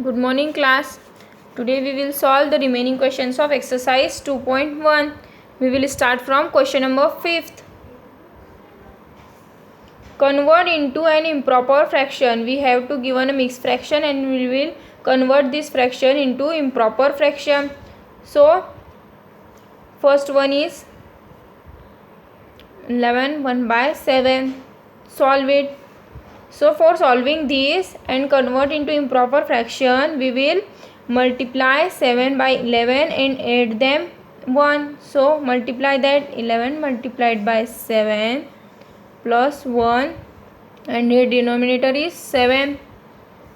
Good morning class. Today we will solve the remaining questions of exercise 2.1. We will start from question number 5th. Convert into an improper fraction. We have to given a mixed fraction and we will convert this fraction into improper fraction. So first one is 11 1 by 7. Solve it. So for solving this and convert into improper fraction, we will multiply 7 by 11 and add them 1. So multiply that 11 multiplied by 7 plus 1 and here denominator is 7.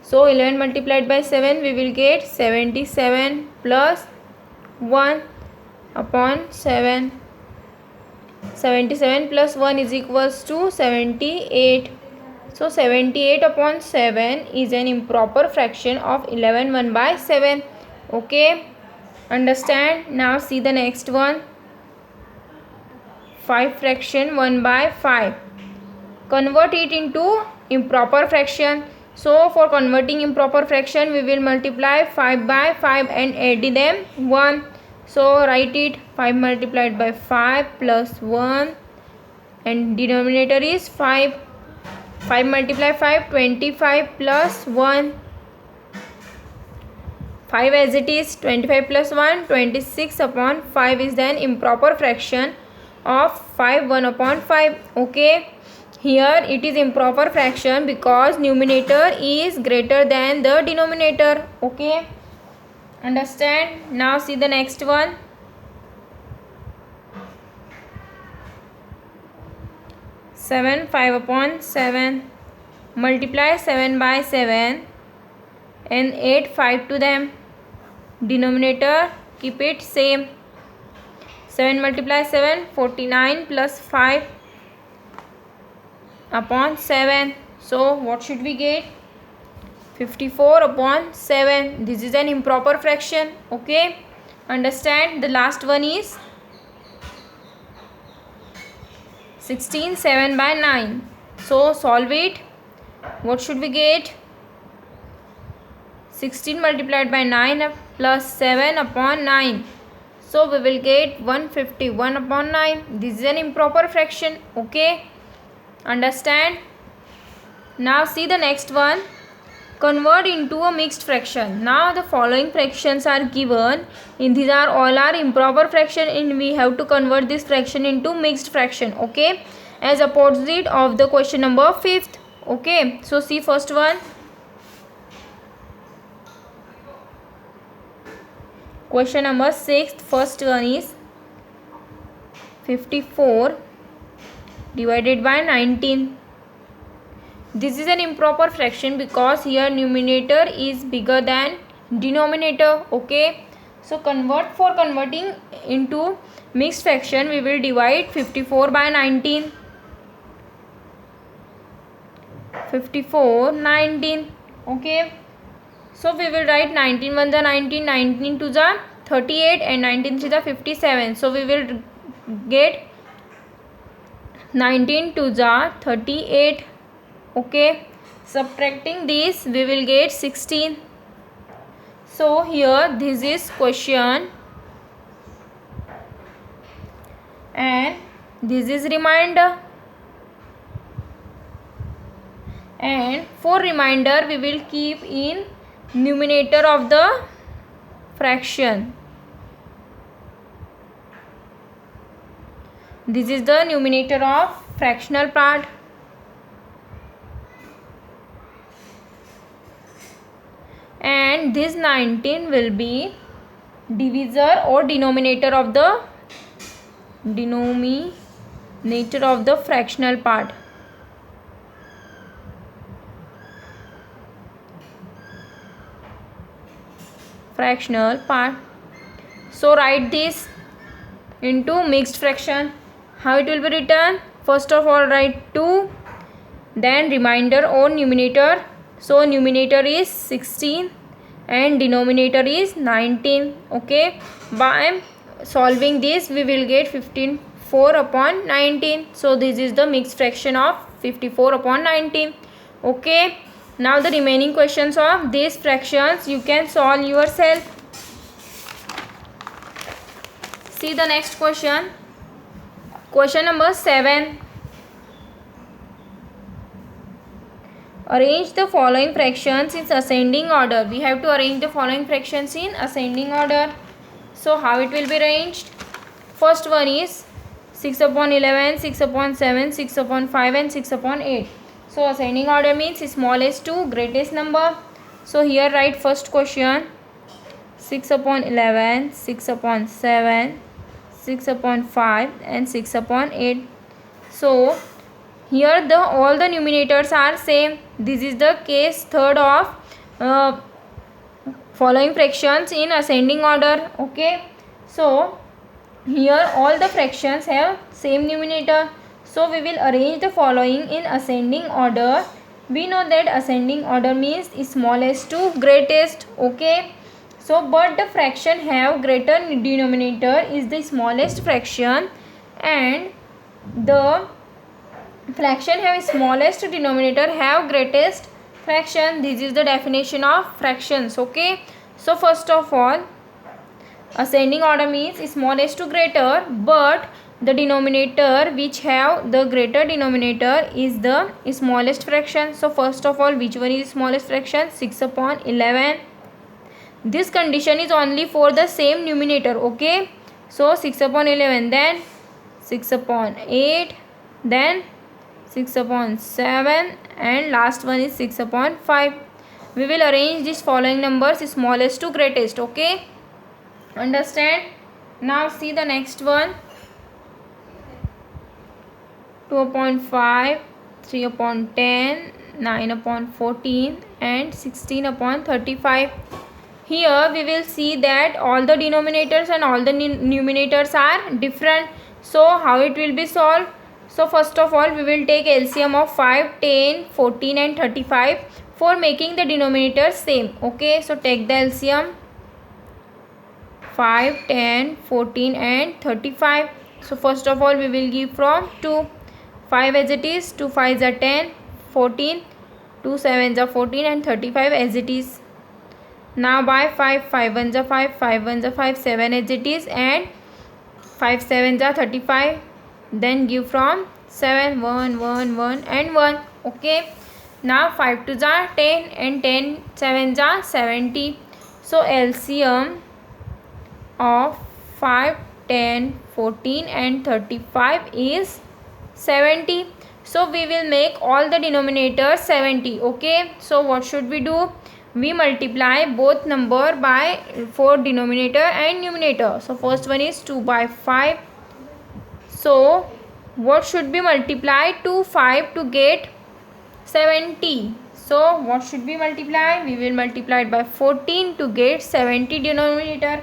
So 11 multiplied by 7 we will get 77 plus 1 upon 7. 77 plus 1 is equals to 78. So 78 upon 7 is an improper fraction of 11 1 by 7. Okay, understand? Now see the next one. 5 fraction 1 by 5. Convert it into improper fraction. So for converting improper fraction, we will multiply 5 by 5 and add them 1. So write it 5 multiplied by 5 plus 1 and denominator is 5. 5 multiply 5, 25 plus 1. 5 as it is, 25 plus 1, 26 upon 5 is then improper fraction of 5 1 upon 5. Okay, here it is improper fraction because numerator is greater than the denominator. Okay, understand? Now see the next one. 7 5 upon 7. Multiply 7 by 7 and add 5 to them. Denominator keep it same. 7 multiply 7, 49 plus 5 upon 7. So what should we get? 54 upon 7. This is an improper fraction. Okay, understand? The last one is 16 7 by 9. So solve it. What should we get? 16 multiplied by 9 plus 7 upon 9. So we will get 151 upon 9. This is an improper fraction. Okay, understand? Now see the next one. Convert into a mixed fraction. Now the following fractions are given. And these are all are improper fraction and we have to convert this fraction into mixed fraction. Okay, as opposite of the question number 5th. Okay, so see first one. Question number 6th. First one is 54 divided by 19. This is an improper fraction because here numerator is bigger than denominator. Okay, so for converting into mixed fraction, we will divide 54 by 19. 54 19. Okay, so we will write 19 1 the 19, 19 2 the 38 and 19 3 the 57. So we will get 19 2 the 38. Okay, subtracting this we will get 16. So here this is question and this is remainder. And for remainder we will keep in numerator of the fraction. This is the numerator of fractional part. And this 19 will be divisor or denominator of the fractional part. So write this into mixed fraction. How it will be written? First of all write 2, then remainder or numerator. So numerator is 16 and denominator is 19. Okay, by solving this we will get 54 upon 19. So this is the mixed fraction of 54 upon 19. Okay, Now the remaining questions of these fractions you can solve yourself. See the next question. Question number 7. Arrange the following fractions in ascending order. We have to arrange the following fractions in ascending order. So how it will be arranged? First one is 6 upon 11, 6 upon 7, 6 upon 5 and 6 upon 8. So ascending order means smallest to greatest number. So here write first question 6 upon 11, 6 upon 7, 6 upon 5 and 6 upon 8. So here all the numerators are same. This is the case third of following fractions in ascending order. Okay. So here all the fractions have same numerator. So we will arrange the following in ascending order. We know that ascending order means smallest to greatest. Okay. So but the fraction have greater denominator is the smallest fraction, and the fraction have smallest denominator have greatest fraction. This is the definition of fractions. Okay. So first of all, ascending order means smallest to greater, but the denominator which have the greater denominator is the smallest fraction. So first of all, which one is smallest fraction? 6 upon 11. This condition is only for the same numerator. Okay. So 6 upon 11, then 6 upon 8, then 6 upon 7, and last one is 6 upon 5. We will arrange these following numbers smallest to greatest. Okay. Understand? Now see the next one. 2 upon 5, 3 upon 10, 9 upon 14 and 16 upon 35. Here we will see that all the denominators and all the numerators are different. So how it will be solved? So first of all, we will take LCM of 5, 10, 14 and 35 for making the denominators same. Okay. So take the LCM 5, 10, 14 and 35. So first of all, we will give from 2. 5 as it is, 2 5s are 10, 14, 2 7s are 14 and 35 as it is. Now by 5, 5 1s are 5, 5 1s are 5, 7 as it is, and 5 7s are 35. Then give from 7, 1, 1, 1 and 1. Okay. Now 5 2s are 10 and 10 7s are 70. So LCM of 5, 10, 14 and 35 is 70. So we will make all the denominators 70. Okay. So what should we do? We multiply both number by for denominator and numerator. So first one is 2 by 5. So what should be multiplied to 5 to get 70? So what should be multiplied? We will multiply it by 14 to get 70 denominator.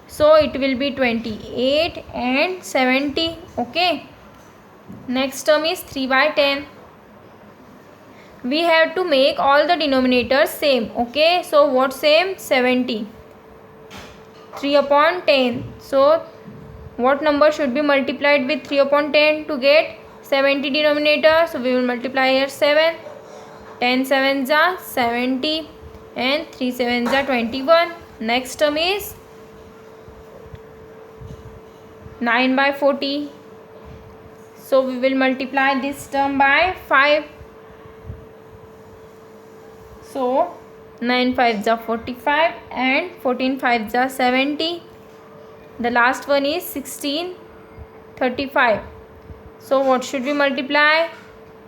So it will be 28 and 70. Okay. Next term is 3 by 10. We have to make all the denominators same. Okay. So what same? 70. 3 upon 10. So what number should be multiplied with 3 upon 10 to get 70 denominator? So we will multiply here 7. 10 7s are 70 and 3 7s are 21. Next term is 9 by 40. So we will multiply this term by 5. So 9 5s are 45 and 14 5s are 70. The last one is 16 35. So what should we multiply?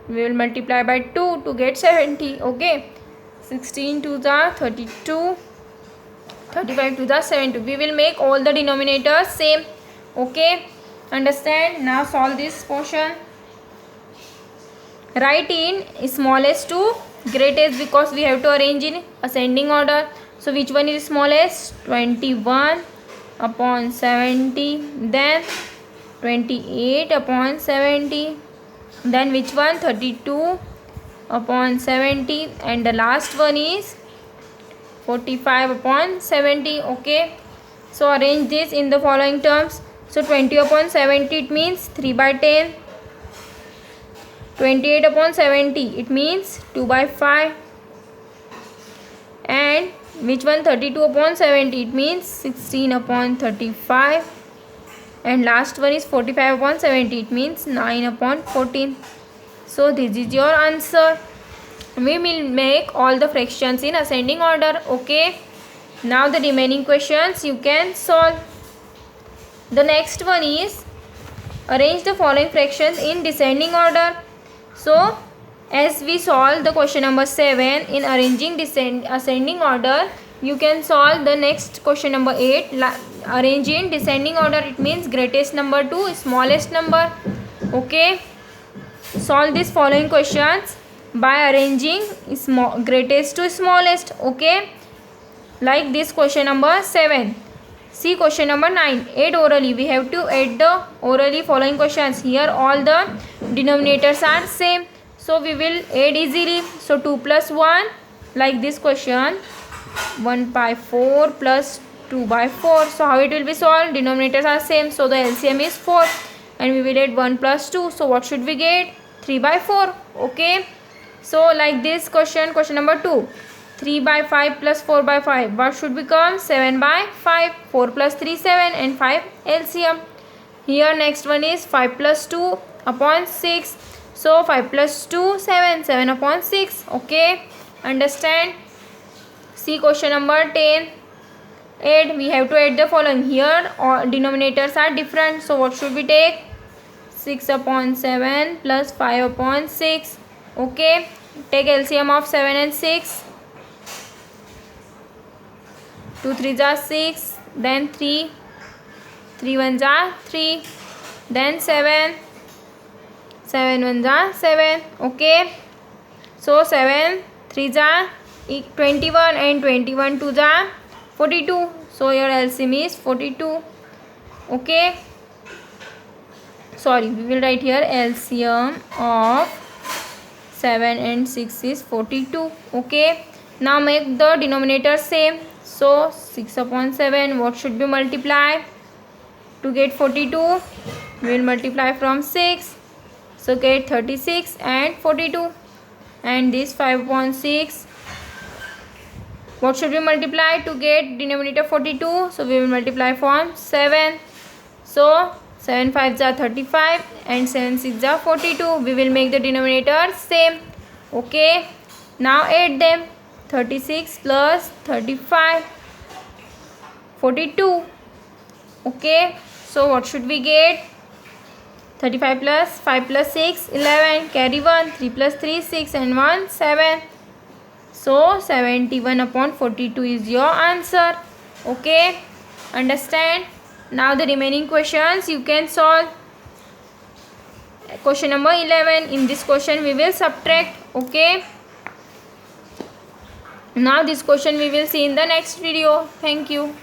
We will multiply by 2 to get 70. Okay. 16 2s are 32. 35 2s are 70. We will make all the denominators same. Okay. Understand? Now solve this portion. Write in smallest to greatest because we have to arrange in ascending order. So which one is smallest? 21 upon 70. Then 28 upon 70. Then which one? 32 upon 70. And the last one is 45 upon 70. Okay. So arrange this in the following terms. So 20 upon 70 it means 3 by 10. 28 upon 70 it means 2 by 5. And which one? 32 upon 70, it means 16 upon 35. And last one is 45 upon 70, it means 9 upon 14. So this is your answer. We will make all the fractions in ascending order. Okay. Now the remaining questions you can solve. The next one is arrange the following fractions in descending order. So as we solve the question number 7 in arranging ascending order, you can solve the next question number 8 arrange in descending order. It means greatest number to smallest number. Okay. Solve these following questions by arranging greatest to smallest. Okay. Like this question number 7. See question number 9. Add orally. We have to add the orally following questions. Here all the denominators are same. So we will add easily. So 2 plus 1. Like this question. 1 by 4 plus 2 by 4. So how it will be solved? Denominators are same. So the LCM is 4. And we will add 1 plus 2. So what should we get? 3 by 4. Okay. So like this question. Question number 2. 3 by 5 plus 4 by 5. What should become? 7 by 5. 4 plus 3, 7 and 5 LCM. Here next one is 5 plus 2 upon 6. So 5 plus 2, 7. 7 upon 6. Okay. Understand? See question number 10. Add. We have to add the following. Here all denominators are different. So what should we take? 6 upon 7 plus 5 upon 6. Okay. Take LCM of 7 and 6. 2 3s are 6, then 3, 3 1s are 3, then 7, 7 1s are 7. Okay. So 7 3s are 21 and 21 2s are 42. So your LCM is 42. Okay. Sorry, we will write here LCM of 7 and 6 is 42. Okay. Now make the denominator same. So 6 upon 7, what should be multiplied? To get 42, we will multiply from 6. So get 36 and 42. And this 5 upon 6, what should be multiplied to get denominator 42? So we will multiply from 7. So 7 5s are 35 and 7 6s are 42. We will make the denominator same. Okay. Now add them. 36 plus 35, 42. Okay. So what should we get? 35 plus 5 plus 6, 11. Carry 1. 3 plus 3, 6 and 1, 7. So 71 upon 42 is your answer. Okay. Understand? Now the remaining questions you can solve. Question number 11. In this question we will subtract. Okay. Now this question we will see in the next video. Thank you.